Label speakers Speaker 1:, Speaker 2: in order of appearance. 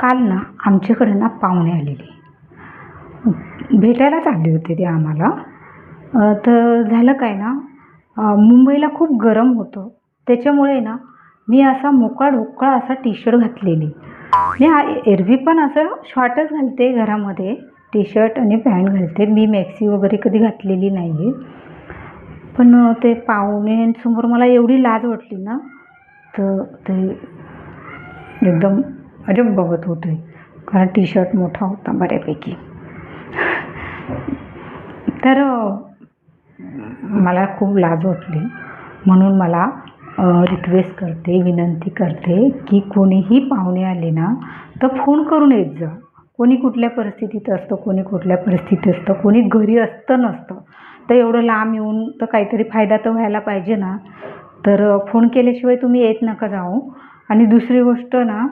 Speaker 1: काल ना आमच्याकडे ना पाहुणे आलेले. भेटायलाच आले होते ते आम्हाला. तर झालं काय ना, मुंबईला खूप गरम होतं. त्याच्यामुळे ना मी असा मोकळा-ढोकळा असा टी-शर्ट घातलेली. मी एरवी पण असं शॉर्टच घालते घरामध्ये. टी-शर्ट आणि पॅन्ट घालते. मी मॅक्सी वगैरे कधी घातलेली नाही आहे. पण ते पाहुण्यांसमोर मला एवढी लाज वाटली ना, तर ते एकदम अजब बघत होते. कारण टी-शर्ट मोठा होता बऱ्यापैकी. तर मला खूप लाज वाटली. म्हणून मला रिक्वेस्ट करते, विनंती करते, की कोणीही पाहुणे आले ना, तर फोन करून येत जा. कोणी कुठल्या परिस्थितीत असतं, कोणी कुठल्या परिस्थितीत असतं, कोणी घरी असतं नसतं. तर एवढं लांब येऊन तर काहीतरी फायदा तर व्हायला पाहिजे ना. तर फोन केल्याशिवाय तुम्ही येत नका जाऊ. आणि दुसरी गोष्ट ना,